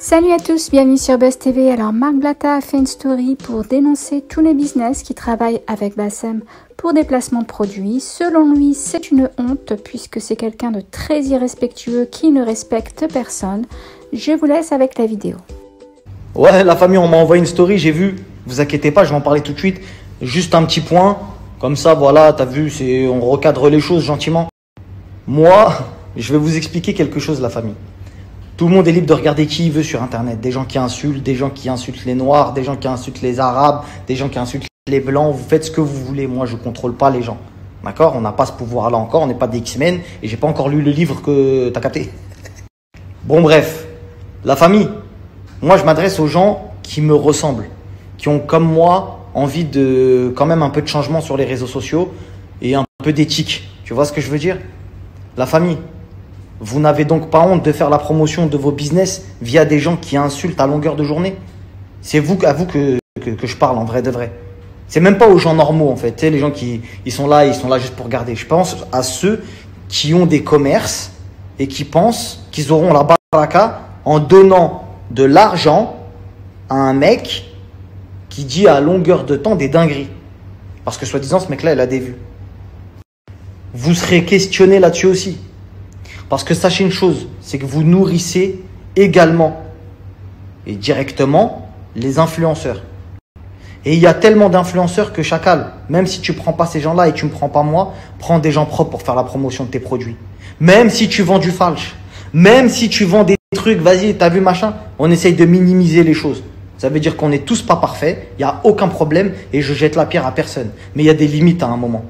Salut à tous, bienvenue sur Buzz TV. Alors Marc Blatta a fait une story pour dénoncer tous les business qui travaillent avec Bassem pour des placements de produits. Selon lui, c'est une honte puisque c'est quelqu'un de très irrespectueux qui ne respecte personne. Je vous laisse avec la vidéo. Ouais, la famille, on m'a envoyé une story, j'ai vu. Vous inquiétez pas, je vais en parler tout de suite. Juste un petit point, comme ça, voilà, t'as vu, on recadre les choses gentiment. Moi, je vais vous expliquer quelque chose, la famille. Tout le monde est libre de regarder qui il veut sur Internet. Des gens qui insultent, des gens qui insultent les Noirs, des gens qui insultent les Arabes, des gens qui insultent les Blancs. Vous faites ce que vous voulez. Moi, je ne contrôle pas les gens. D'accord? On n'a pas ce pouvoir-là encore. On n'est pas des X-Men. Et j'ai pas encore lu le livre que tu as capté. Bon, bref. La famille. Moi, je m'adresse aux gens qui me ressemblent. Qui ont, comme moi, envie de quand même un peu de changement sur les réseaux sociaux et un peu d'éthique. Tu vois ce que je veux dire? La famille. Vous n'avez donc pas honte de faire la promotion de vos business via des gens qui insultent à longueur de journée? C'est à vous que je parle en vrai de vrai. C'est même pas aux gens normaux en fait. Tu sais, les gens qui ils sont là juste pour regarder. Je pense à ceux qui ont des commerces et qui pensent qu'ils auront la baraka en donnant de l'argent à un mec qui dit à longueur de temps des dingueries. Parce que soi-disant ce mec-là, il a des vues. Vous serez questionné là-dessus aussi. Parce que sachez une chose, c'est que vous nourrissez également et directement les influenceurs. Et il y a tellement d'influenceurs que chacal, même si tu ne prends pas ces gens-là et tu ne me prends pas moi, prends des gens propres pour faire la promotion de tes produits. Même si tu vends du falche, même si tu vends des trucs, vas-y, t'as vu machin, on essaye de minimiser les choses. Ça veut dire qu'on n'est tous pas parfaits, il n'y a aucun problème et je jette la pierre à personne. Mais il y a des limites à un moment.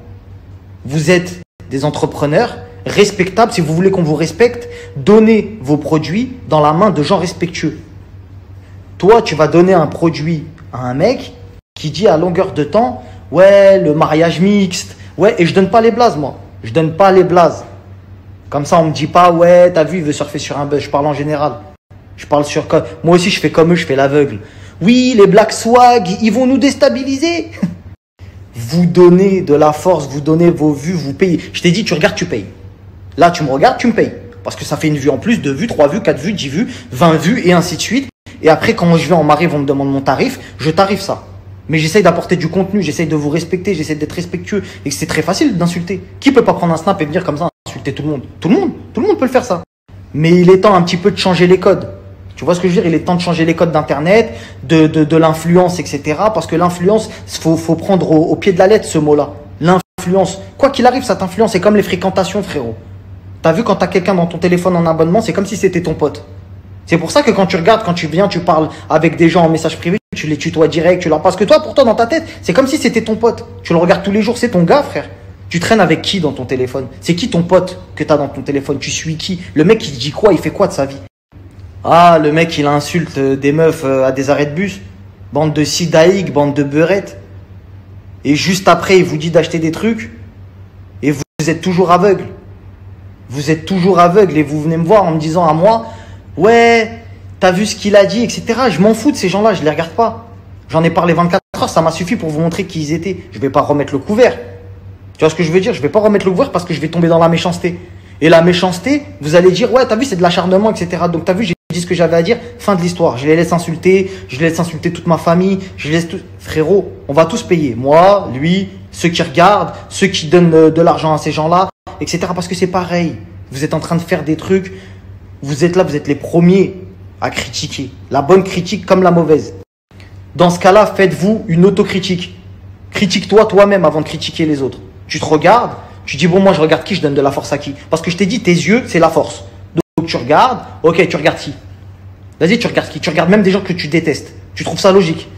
Vous êtes des entrepreneurs respectable. Si vous voulez qu'on vous respecte, donnez vos produits dans la main de gens respectueux. Toi, tu vas donner un produit à un mec qui dit à longueur de temps, ouais, le mariage mixte, ouais, et je donne pas les blazes, moi. Je donne pas les blazes. Comme ça, on me dit pas, ouais, t'as vu, il veut surfer sur un buzz. Je parle en général. Je parle sur... Moi aussi, je fais comme eux, je fais l'aveugle. Oui, les Black Swag, ils vont nous déstabiliser. Vous donnez de la force, vous donnez vos vues, vous payez. Je t'ai dit, tu regardes, tu payes. Là, tu me regardes, tu me payes. Parce que ça fait une vue en plus, 2 vues, 3 vues, 4 vues, 10 vues, 20 vues et ainsi de suite. Et après, quand je vais en m'arrive, on me demande mon tarif, je tarife ça. Mais j'essaye d'apporter du contenu, j'essaye de vous respecter, j'essaye d'être respectueux. Et c'est très facile d'insulter. Qui peut pas prendre un snap et venir comme ça insulter tout le monde? Tout le monde peut le faire ça. Mais il est temps un petit peu de changer les codes. Tu vois ce que je veux dire? Il est temps de changer les codes d'Internet, de l'influence, etc. Parce que l'influence, faut prendre au pied de la lettre ce mot-là. L'influence. Quoi qu'il arrive, ça t'influence. C'est comme les fréquentations, frérot. T'as vu quand t'as quelqu'un dans ton téléphone en abonnement, c'est comme si c'était ton pote. C'est pour ça que quand tu regardes, quand tu viens, tu parles avec des gens en message privé, tu les tutoies direct, tu leur passes que toi, pour toi, dans ta tête, c'est comme si c'était ton pote. Tu le regardes tous les jours, c'est ton gars, frère. Tu traînes avec qui dans ton téléphone? C'est qui ton pote que t'as dans ton téléphone? Tu suis qui? Le mec, il dit quoi? Il fait quoi de sa vie? Ah, le mec, il insulte des meufs à des arrêts de bus. Bande de sidaïques, bande de beurettes. Et juste après, il vous dit d'acheter des trucs. Et vous êtes toujours aveugle. Vous êtes toujours aveugle et vous venez me voir en me disant à moi, ouais, t'as vu ce qu'il a dit, etc. Je m'en fous de ces gens-là, je les regarde pas. J'en ai parlé 24 heures, ça m'a suffi pour vous montrer qui ils étaient. Je vais pas remettre le couvert. Tu vois ce que je veux dire? Je vais pas remettre le couvert parce que je vais tomber dans la méchanceté. Et la méchanceté, vous allez dire, ouais, t'as vu, c'est de l'acharnement, etc. Donc t'as vu, j'ai dit ce que j'avais à dire, fin de l'histoire. Je les laisse insulter, je les laisse insulter toute ma famille, je les laisse tout... Frérot, on va tous payer. Moi, lui, ceux qui regardent, ceux qui donnent de l'argent à ces gens-là, etc. Parce que c'est pareil. Vous êtes en train de faire des trucs. Vous êtes là, vous êtes les premiers à critiquer. La bonne critique comme la mauvaise. Dans ce cas-là, faites-vous une autocritique. Critique-toi toi-même avant de critiquer les autres. Tu te regardes, tu dis, bon, moi, je regarde qui, je donne de la force à qui? Parce que je t'ai dit, tes yeux, c'est la force. Donc, tu regardes, ok, tu regardes qui? Vas-y, tu regardes qui? Tu regardes même des gens que tu détestes. Tu trouves ça logique?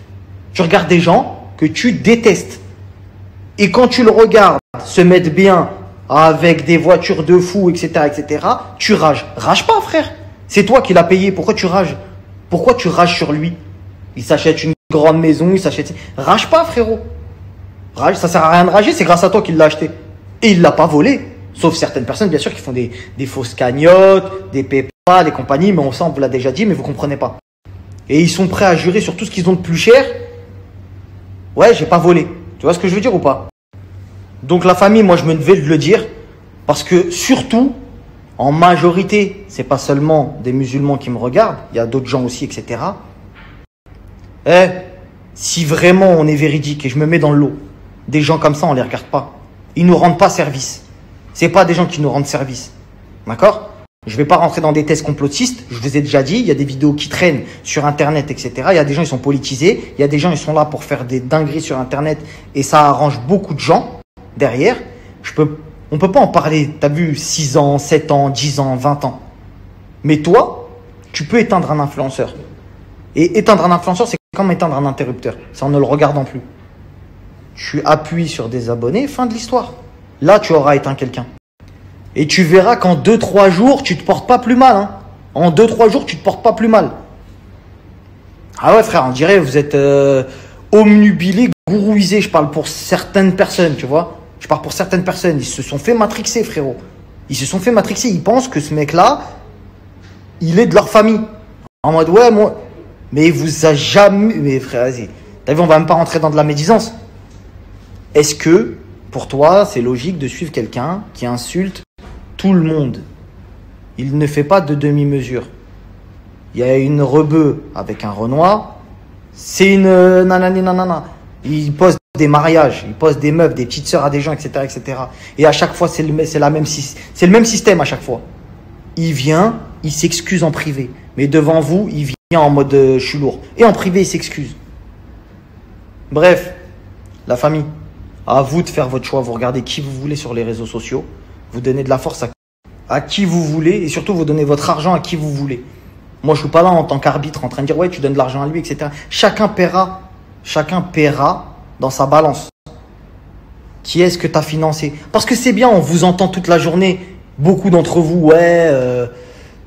Tu regardes des gens que tu détestes. Et quand tu le regardes se mettre bien avec des voitures de fou, etc., tu rages. Rage pas, frère. C'est toi qui l'as payé. Pourquoi tu rages? Pourquoi tu rages sur lui? Il s'achète une grande maison, il s'achète... Rage pas, frérot. Rage, ça sert à rien de rager, c'est grâce à toi qu'il l'a acheté. Et il l'a pas volé. Sauf certaines personnes, bien sûr, qui font des fausses cagnottes, des PayPal, des compagnies, mais ça, on vous l'a déjà dit, mais vous comprenez pas. Et ils sont prêts à jurer sur tout ce qu'ils ont de plus cher. Ouais, j'ai pas volé. Tu vois ce que je veux dire ou pas? Donc la famille, moi, je me devais de le dire. Parce que surtout, en majorité, c'est pas seulement des musulmans qui me regardent, il y a d'autres gens aussi, etc. Eh, si vraiment on est véridique et je me mets dans le lot, des gens comme ça, on les regarde pas. Ils nous rendent pas service. C'est pas des gens qui nous rendent service. D'accord? Je vais pas rentrer dans des thèses complotistes. Je vous ai déjà dit, il y a des vidéos qui traînent sur Internet, etc. Il y a des gens, ils sont politisés. Il y a des gens, ils sont là pour faire des dingueries sur Internet et ça arrange beaucoup de gens derrière. On peut pas en parler, tu as vu, 6 ans, 7 ans, 10 ans, 20 ans. Mais toi, tu peux éteindre un influenceur. Et éteindre un influenceur, c'est comme éteindre un interrupteur. C'est en ne le regardant plus. Tu appuies sur des abonnés, fin de l'histoire. Là, tu auras éteint quelqu'un. Et tu verras qu'en 2-3 jours, tu te portes pas plus mal. Hein. En 2-3 jours, tu te portes pas plus mal. Ah ouais, frère, on dirait vous êtes omnubilé, gourouisé. Je parle pour certaines personnes, tu vois. Je parle pour certaines personnes. Ils se sont fait matrixer, frérot. Ils se sont fait matrixer. Ils pensent que ce mec-là, il est de leur famille. En mode, ouais, moi. Mais il vous a jamais. Mais frère, vas-y. T'as vu, on va même pas rentrer dans de la médisance. Est-ce que, pour toi, c'est logique de suivre quelqu'un qui insulte tout le monde? Il ne fait pas de demi-mesure. Il y a une rebeu avec un Renoir. C'est une nanani nanana. Il poste des mariages, il poste des meufs, des petites sœurs à des gens, etc., etc. Et à chaque fois, c'est le même système à chaque fois. Il vient, il s'excuse en privé. Mais devant vous, il vient en mode je suis lourd. Et en privé, il s'excuse. Bref, la famille, à vous de faire votre choix. Vous regardez qui vous voulez sur les réseaux sociaux. Vous donnez de la force à qui vous voulez. Et surtout, vous donnez votre argent à qui vous voulez. Moi, je ne suis pas là en tant qu'arbitre en train de dire ouais, tu donnes de l'argent à lui, etc. Chacun paiera dans sa balance. Qui est-ce que tu as financé? Parce que c'est bien, on vous entend toute la journée. Beaucoup d'entre vous, ouais,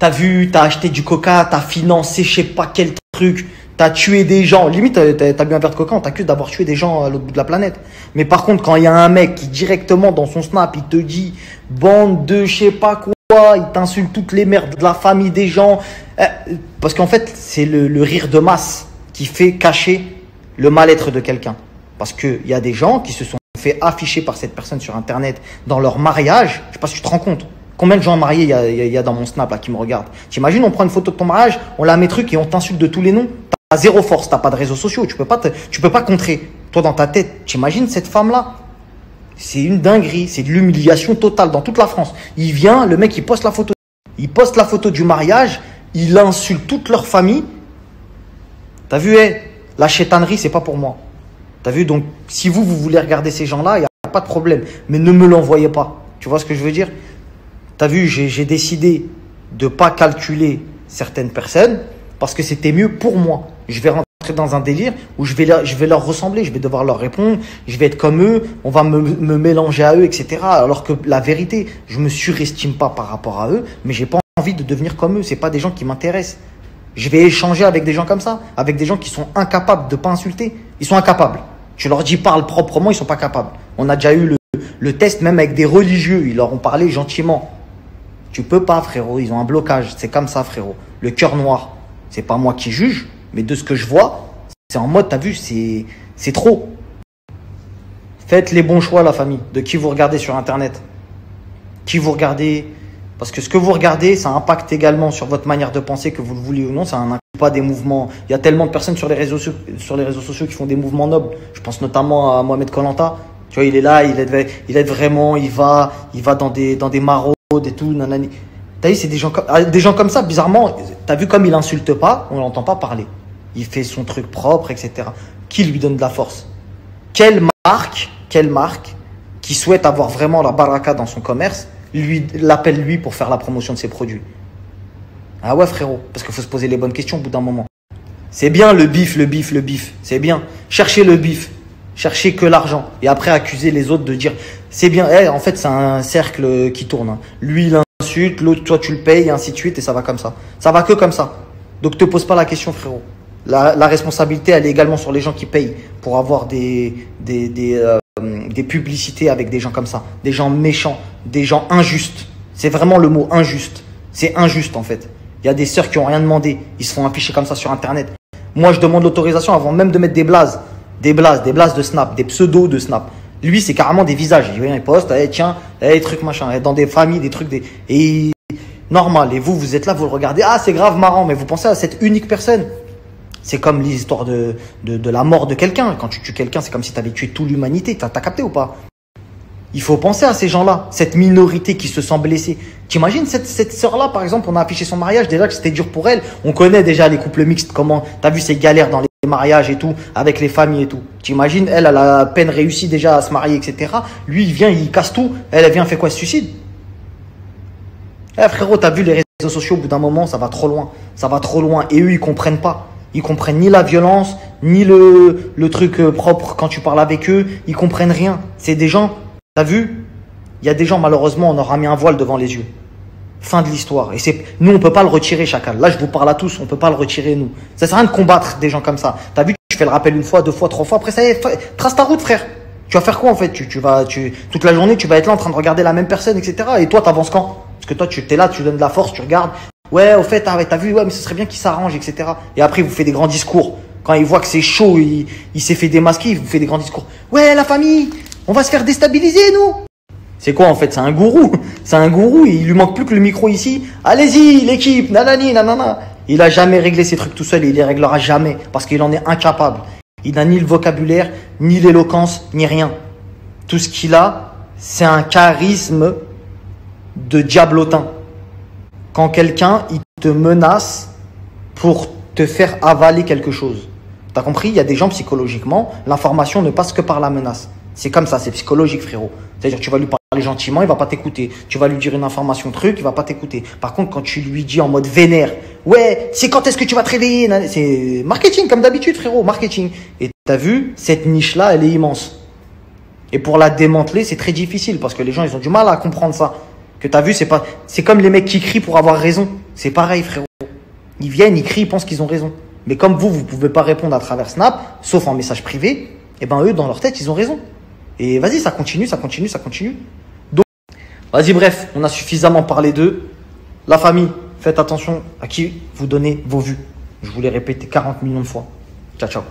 t'as vu, t'as acheté du coca, t'as financé je sais pas quel truc, t'as tué des gens. Limite, t'as bu un verre de coca, on t'accuse d'avoir tué des gens à l'autre bout de la planète. Mais par contre, quand il y a un mec qui directement dans son snap, il te dit bande de je sais pas quoi, il t'insulte toutes les merdes de la famille des gens. Parce qu'en fait, c'est le rire de masse qui fait cacher le mal-être de quelqu'un. Parce qu'il y a des gens qui se sont fait afficher par cette personne sur Internet dans leur mariage. Je sais pas si tu te rends compte. Combien de gens mariés il y a dans mon snap là qui me regardent? T'imagines, on prend une photo de ton mariage, on la met truc et on t'insulte de tous les noms. T'as zéro force, t'as pas de réseaux sociaux, tu peux pas contrer. Toi dans ta tête, t'imagines cette femme là? C'est une dinguerie, c'est de l'humiliation totale dans toute la France. Il vient, le mec il poste la photo. Il poste la photo du mariage, il insulte toute leur famille. T'as vu, la chétanerie, c'est pas pour moi. T'as vu, donc si vous voulez regarder ces gens-là, il n'y a pas de problème. Mais ne me l'envoyez pas. Tu vois ce que je veux dire? T'as vu, j'ai décidé de ne pas calculer certaines personnes parce que c'était mieux pour moi. Je vais rentrer dans un délire où je vais leur ressembler, je vais devoir leur répondre, je vais être comme eux, on va me mélanger à eux, etc. Alors que la vérité, je ne me surestime pas par rapport à eux, mais j'ai pas envie de devenir comme eux. C'est pas des gens qui m'intéressent. Je vais échanger avec des gens comme ça, avec des gens qui sont incapables de ne pas insulter. Ils sont incapables. Tu leur dis parle proprement, ils sont pas capables. On a déjà eu le test même avec des religieux, ils leur ont parlé gentiment. Tu peux pas, frérot, ils ont un blocage. C'est comme ça, frérot. Le cœur noir, c'est pas moi qui juge, mais de ce que je vois, c'est en mode, t'as vu, c'est trop. Faites les bons choix, la famille, de qui vous regardez sur Internet. Qui vous regardez, parce que ce que vous regardez, ça impacte également sur votre manière de penser, que vous le vouliez ou non. Ça n'inclut pas des mouvements. Il y a tellement de personnes sur les réseaux sociaux qui font des mouvements nobles. Je pense notamment à Mohamed Koh-Lanta. Tu vois, il est là, il aide vraiment, il va dans des maraudes et tout, nanani. T'as vu, c'est des gens comme ça, bizarrement, t'as vu comme il insulte pas, on l'entend pas parler. Il fait son truc propre, etc. Qui lui donne de la force? Quelle marque qui souhaite avoir vraiment la baraka dans son commerce, l'appelle lui pour faire la promotion de ses produits? Ah ouais, frérot, parce qu'il faut se poser les bonnes questions au bout d'un moment. C'est bien le bif, c'est bien. Cherchez le bif, cherchez que l'argent. Et après, accuser les autres de dire, c'est bien. En fait, c'est un cercle qui tourne. Lui, il insulte, l'autre, toi, tu le payes, et ainsi de suite, et ça va comme ça. Ça va que comme ça. Donc, te pose pas la question, frérot. La responsabilité, elle est également sur les gens qui payent pour avoir des publicités avec des gens comme ça. Des gens méchants, des gens injustes. C'est vraiment le mot injuste. C'est injuste, en fait. Il y a des sœurs qui n'ont rien demandé. Ils se font afficher comme ça sur Internet. Moi, je demande l'autorisation avant même de mettre des blazes. Des blazes de Snap, des pseudos de Snap. Lui, c'est carrément des visages. Il poste, tiens, truc machin. Dans des familles, des trucs. Et normal. Et vous, vous êtes là, vous le regardez. Ah, c'est grave marrant, mais vous pensez à cette unique personne. C'est comme l'histoire de la mort de quelqu'un. Quand tu tues quelqu'un, c'est comme si tu avais tué toute l'humanité. T'as capté ou pas? Il faut penser à ces gens-là, cette minorité qui se sent blessée. T'imagines cette sœur-là, par exemple, on a affiché son mariage, déjà que c'était dur pour elle. On connaît déjà les couples mixtes, comment, t'as vu ces galères dans les mariages et tout, avec les familles et tout. T'imagines, elle a à peine réussi déjà à se marier, etc. Lui, il vient, il casse tout. Elle vient, fait quoi, elle se suicide? Eh frérot, t'as vu les réseaux sociaux, au bout d'un moment, ça va trop loin. Ça va trop loin. Et eux, ils comprennent pas. Ils comprennent ni la violence, ni le truc propre quand tu parles avec eux. Ils comprennent rien. C'est des gens... T'as vu? Il y a des gens, malheureusement, on aura mis un voile devant les yeux. Fin de l'histoire. Et nous, on peut pas le retirer, chacal. Là, je vous parle à tous, on peut pas le retirer, nous. Ça sert à rien de combattre des gens comme ça. T'as vu? Tu fais le rappel une fois, deux fois, trois fois. Après, ça y est, trace ta route, frère. Tu vas faire quoi, en fait? Toute la journée, tu vas être là en train de regarder la même personne, etc. Et toi, t'avances quand? Parce que toi, tu es là, tu donnes de la force, tu regardes. Ouais, au fait, t'as vu, ouais, mais ce serait bien qu'il s'arrange, etc. Et après, il vous fait des grands discours. Quand il voit que c'est chaud, il s'est fait démasquer, il vous fait des grands discours. Ouais, la famille, on va se faire déstabiliser, nous. C'est quoi en fait? C'est un gourou. C'est un gourou. Il lui manque plus que le micro ici. Allez-y, l'équipe. Nanani, nanana. Il a jamais réglé ces trucs tout seul et il les réglera jamais parce qu'il en est incapable. Il n'a ni le vocabulaire, ni l'éloquence, ni rien. Tout ce qu'il a, c'est un charisme de diablotin. Quand quelqu'un, il te menace pour te faire avaler quelque chose. T'as compris? Il y a des gens psychologiquement, l'information ne passe que par la menace. C'est comme ça, c'est psychologique, frérot. C'est-à-dire, tu vas lui parler gentiment, il va pas t'écouter. Tu vas lui dire une information truc, il va pas t'écouter. Par contre, quand tu lui dis en mode vénère, ouais, c'est quand est-ce que tu vas te réveiller? C'est marketing, comme d'habitude, frérot, marketing. Et t'as vu, cette niche-là, elle est immense. Et pour la démanteler, c'est très difficile parce que les gens, ils ont du mal à comprendre ça. Que t'as vu, c'est comme les mecs qui crient pour avoir raison. C'est pareil, frérot. Ils viennent, ils crient, ils pensent qu'ils ont raison. Mais comme vous pouvez pas répondre à travers Snap, sauf en message privé, et ben eux, dans leur tête, ils ont raison. Et vas-y, ça continue, ça continue, ça continue. Donc, vas-y, bref, on a suffisamment parlé d'eux. La famille, faites attention à qui vous donnez vos vues. Je vous l'ai répété 40 millions de fois. Ciao, ciao.